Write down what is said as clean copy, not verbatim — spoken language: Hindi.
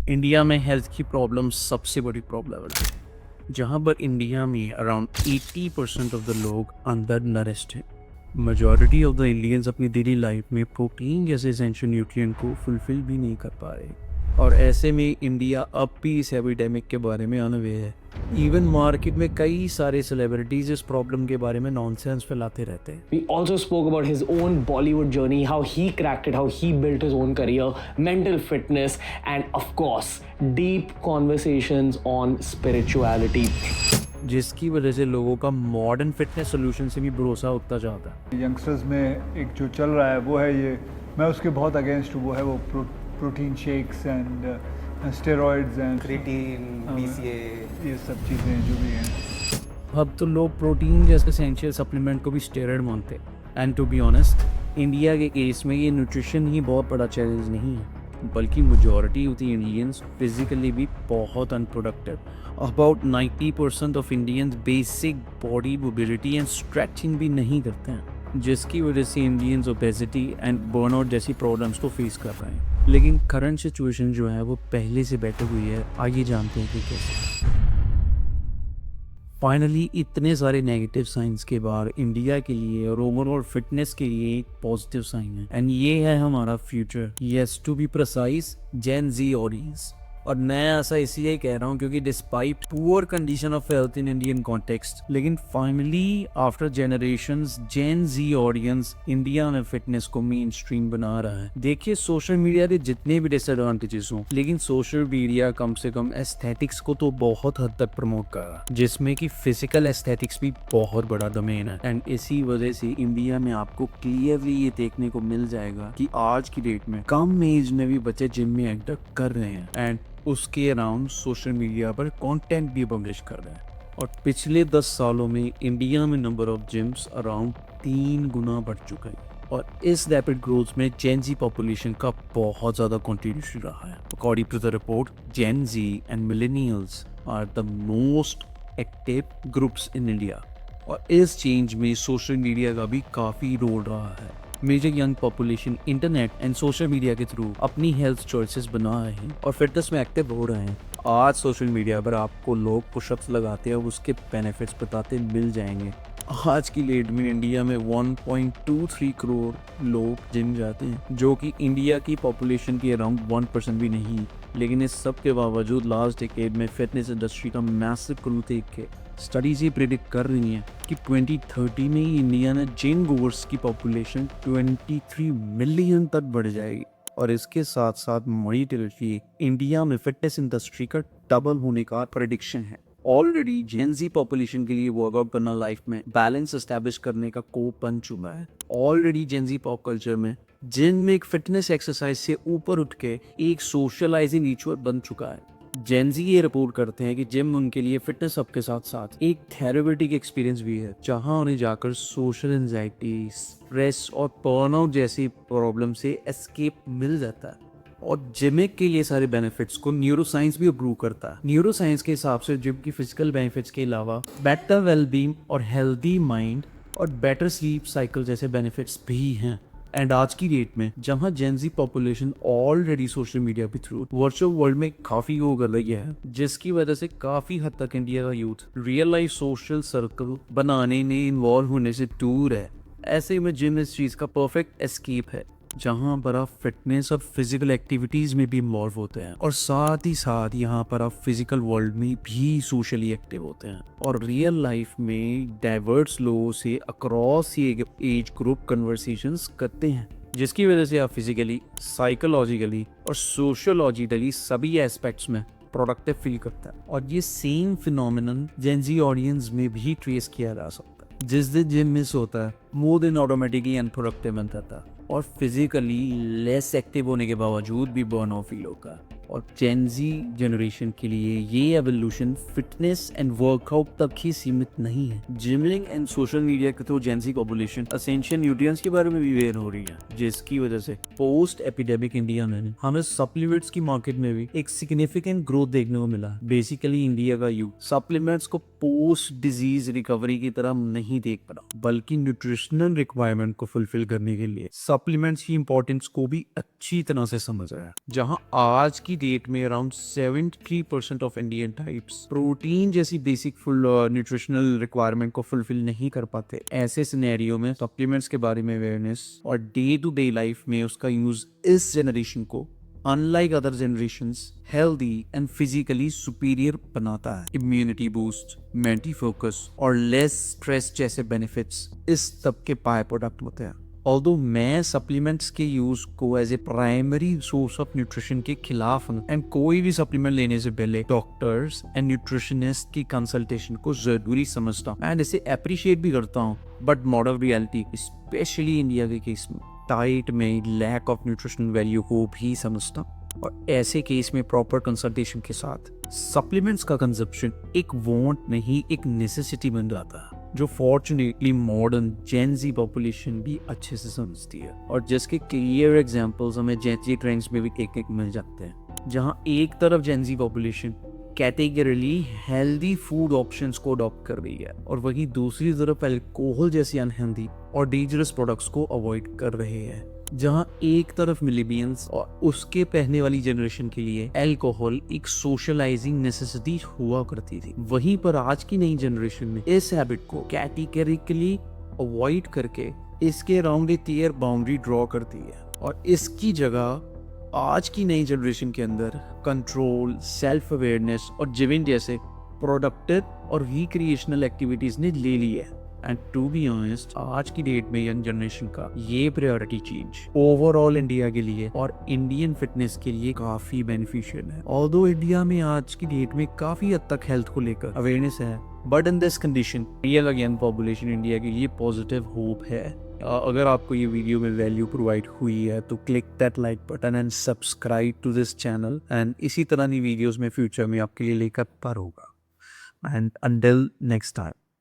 इंडिया में हेल्थ की प्रॉब्लम सबसे बड़ी प्रॉब्लम है, जहाँ पर इंडिया में अराउंड 80% ऑफ द लोग अंडर नरिश्ड हैं। मेजॉरिटी ऑफ द इंडियंस अपनी डेली लाइफ में प्रोटीन जैसे एसेंशियल न्यूट्रिएंट को फुलफिल भी नहीं कर पा रहे, और ऐसे में इंडिया अब भी इस एपिडेमिक के बारे में अनअवेयर है। इवन मार्केट में कई सारे सेलिब्रिटीज इस प्रॉब्लम के बारे में नॉनसेंस फैलाते रहते हैं। We also spoke about his own Bollywood journey, how he cracked it, how he built his own career, mental fitness, and of course, deep conversations on spirituality. जिसकी वजह से लोगों का मॉडर्न फिटनेस सोल्यूशन से भी भरोसा उठता जाता है। यंगस्टर्स में एक जो चल रहा है वो है ये, मैं उसके बहुत अगेंस्ट हूँ, वो है वो protein shakes and steroids and creatine, BCA, ये सब चीज़ें जो भी हैं। अब तो लोग प्रोटीन जैसे एसेंशियल सप्लीमेंट को भी स्टेरॉइड मानते हैं। And to be honest, India के केस में ये न्यूट्रिशन ही बहुत बड़ा चैलेंज नहीं है, बल्कि majority of the Indians physically भी बहुत unproductive. About 90% of Indians basic body mobility and stretching भी नहीं करते हैं, जिसकी वजह से इंडियंस ओबेसिटी एंड बर्नआउट जैसी प्रॉब्लम्स को फेस कर रहे हैं। लेकिन करंट सिचुएशन जो है वो पहले से बेटर हुई है। आइए जानते हैं कि कैसे। फाइनली इतने सारे नेगेटिव साइंस के बाद इंडिया के लिए और ओवरऑल फिटनेस के लिए एक पॉजिटिव साइन है, एंड ये है हमारा future. Yes, to be precise, Gen Z audience. और मैं ऐसा इसलिए कह रहा हूँ क्योंकि despite poor condition of health in Indian context, लेकिन finally after generations Gen Z audience India में फिटनेस को मेन स्ट्रीम बना रहा है। देखिए, सोशल मीडिया के जितने भी डिसएडवांटेजेस हों, लेकिन सोशल मीडिया कम से कम एस्थेटिक्स को तो बहुत हद तक प्रमोट कर रहा है, जिसमें कि फिजिकल एस्थेटिक्स भी बहुत बड़ा डोमेन है। एंड इसी वजह से इंडिया में आपको क्लियरली ये देखने को मिल जाएगा कि आज की डेट में कम एज में भी बच्चे जिम में एंटर कर रहे हैं, एंड उसके अराउंड सोशल मीडिया पर कंटेंट भी पब्लिश कर रहे हैं। और पिछले 10 सालों में इंडिया में नंबर ऑफ जिम्स अराउंड 3 गुना बढ़ चुका है, और इस रैपिड ग्रोथ में जेन जी पॉपुलेशन का बहुत ज़्यादा कंट्रीब्यूशन रहा है। According to the report, Gen Z and millennials are the most active groups in India, और इस चेंज में सोशल मीडिया का भी काफ़ी रोल रहा है। Major young population internet and social media के थ्रू अपनी हेल्थ चॉइसेस बना रहे हैं और फिटनेस में एक्टिव हो रहे हैं। आज सोशल मीडिया पर आपको लोग पुशअप्स लगाते हैं और उसके बेनिफिट्स बताते मिल जाएंगे। आज की डेट में इंडिया में 1.23 करोड़ लोग जिम जाते हैं, जो कि इंडिया की पॉपुलेशन की अराउंड 1% भी नहीं। लेकिन इस सब के बावजूद लास्ट डिकेड में फिटनेस इंडस्ट्री का मैसिव ग्रोथ देख के स्टडीज ये प्रेडिक्ट कर रही हैं कि 2030 में ही इंडिया में जिम गोवर्स की पॉपुलेशन 23 मिलियन तक बढ़ जाएगी। और इसके साथ साथ मॉनिटरी इंडिया में फिटनेस इंडस्ट्री का डबल होने का प्रेडिक्शन है। ऑलरेडी जेन जी पॉपुलेशन के लिए वर्कआउट करना लाइफ में बैलेंस एस्टैब्लिश करने का कोप बन चुका है। ऑलरेडी जेन जी पॉप कल्चर में जिम में एक फिटनेस एक्सरसाइज से ऊपर उठ के एक सोशलाइजिंग रिचुअल बन चुका है। जेन जी ये रिपोर्ट करते हैं कि जिम उनके लिए फिटनेस अप के साथ साथ एक थेरेपेटिक एक्सपीरियंस भी है, जहां उन्हें जाकर सोशल एंजाइटी, स्ट्रेस और बर्नआउट जैसी प्रॉब्लम से एस्केप मिल जाता है। और जिम के ये सारे बेनिफिट्स को न्यूरोसाइंस भी अप्रूव करता है। न्यूरोसाइंस के हिसाब से जिम की फिजिकल बेनिफिट्स के अलावा बेटर वेलबींग और हेल्दी माइंड और बेटर स्लीप साइकिल जैसे बेनिफिट्स भी हैं। एंड आज की डेट में जहां जेन जी पॉपुलेशन ऑलरेडी सोशल मीडिया के थ्रू वर्चुअल वर्ल्ड में काफी हो कर रही है, जिसकी वजह से काफी हद तक इंडिया का youth real life social circle बनाने में इन्वॉल्व होने से दूर है। ऐसे में जिम इस चीज का परफेक्ट एस्केप है, जहाँ पर आप फिटनेस और फिजिकल एक्टिविटीज में भी इन्वॉल्व होते हैं, और साथ ही साथ यहाँ पर आप फिजिकल वर्ल्ड में भी सोशली एक्टिव होते हैं, और रियल लाइफ में डाइवर्स लोगों से अक्रॉस ये एज ग्रुप कन्वर्सेशंस करते हैं, जिसकी वजह से आप फिजिकली, साइकोलॉजिकली और सोशोलॉजिकली सभी एस्पेक्ट्स में प्रोडक्टिव फील करता है। और ये सेम फिनोमिनन जेन जी ऑडियंस में भी ट्रेस किया जा सकता है। जिस दिन जिम मिस होता है, मोर दिन ऑटोमेटिकली अनप्रोडक्टिव बन जाता है, और फिजिकली लेस एक्टिव होने के बावजूद भी बर्नआउट फील होगा। और जेन जी जनरेशन के लिए ये एवोल्यूशन फिटनेस एंड वर्कआउट तक ही सीमित नहीं है। जिमिंग एंड सोशल मीडिया के थ्रू जेन जी पॉपुलेशन एसेंशियल न्यूट्रिएंट्स के बारे में भी अवेयर हो रही है, जिसकी वजह से पोस्ट एपिडेमिक इंडिया में हमें सप्लीमेंट्स की मार्केट में भी एक सिग्निफिकेंट ग्रोथ देखने को मिला। बेसिकली इंडिया का यूथ सप्लीमेंट्स को पोस्ट डिजीज रिकवरी की तरह नहीं देख पा, बल्कि न्यूट्रिशनल रिक्वायरमेंट को फुलफिल करने के लिए सप्लीमेंट्स की इंपॉर्टेंस को भी अच्छी तरह से समझ रहा है। जहां आज की की डेट में around 73% of Indian types protein जैसी बेसिक फुल न्यूट्रिशनल रिक्वायरमेंट को फुलफिल नहीं कर पाते। ऐसे सिनेरियो में सप्लीमेंट्स के बारे में अवेयरनेस और डे टू डे लाइफ में उसका यूज इस जनरेशन को unlike other generations healthy and physically superior बनाता है। इम्यूनिटी बूस्ट, मेंटल फोकस और लेस स्ट्रेस जैसे बेनिफिट्स इस सबके बाय प्रोडक्ट होते हैं। ऑल्दो मैं सप्लीमेंट्स के यूज को as a primary source of nutrition के खिलाफ हूं एंड कोई भी सप्लीमेंट लेने से पहले डॉक्टर्स एंड न्यूट्रिशनिस्ट की कंसल्टेशन को जरूरी समझता हूँ एंड इसे अप्रिशिएट भी करता हूँ। But modern reality specially India के केस में डाइट में लैक ऑफ न्यूट्रिशन वैल्यू को भी समझता हूँ और ऐसे केस में प्रॉपर कंसल्टेशन के साथ सप्लीमेंट्स का कंजप्शन एक वांट नहीं एक नेसेसिटी बन जाता है, जो फॉर्चुनेटली मॉडर्न जेन जी पॉपुलेशन भी अच्छे से समझती है और जिसके क्लियर एग्जांपल्स हमें जेन जी ट्रेंड्स में भी एक मिल जाते हैं। जहां एक तरफ जेन जी पॉपुलेशन कैटेगरली हेल्दी फूड ऑप्शंस को अडॉप्ट कर रही है और वहीं दूसरी तरफ अल्कोहल जैसी अनहेल्दी और डेंजरस प्रोडक्ट्स को अवॉइड कर रहे हैं। जहां एक तरफ मिलेनियल्स और उसके पहने वाली जनरेशन के लिए अल्कोहल एक सोशलाइजिंग नेसेसिटी हुआ करती थी, वहीं पर आज की नई जनरेशन में इस हैबिट को कैटेगरिकली अवॉइड करके इसके अराउंड एक क्लियर बाउंड्री ड्रॉ करती है और इसकी जगह आज की नई जनरेशन के अंदर कंट्रोल, सेल्फ अवेयरनेस और जिमिंग जैसे प्रोडक्टिव और रिक्रिएशनल एक्टिविटीज ने ले ली है। एंड टू बी ऑनेस्ट, आज की डेट में यंग जनरेशन का ये प्रायोरिटी चेंज ओवरऑल इंडिया के लिए और इंडियन फिटनेस के लिए काफी बेनिफिशियल है। ऑल्दो इंडिया में आज की डेट में काफी हद तक हेल्थ को लेकर अवेयरनेस है, but in this condition real again population India के लिए पॉजिटिव होप है। अगर आपको ये वीडियो में वैल्यू प्रोवाइड हुई है तो click that like button and subscribe to this channel and इसी तरह की वीडियोस में फ्यूचर में आपके लिए लेकर पर होगा। And until next time.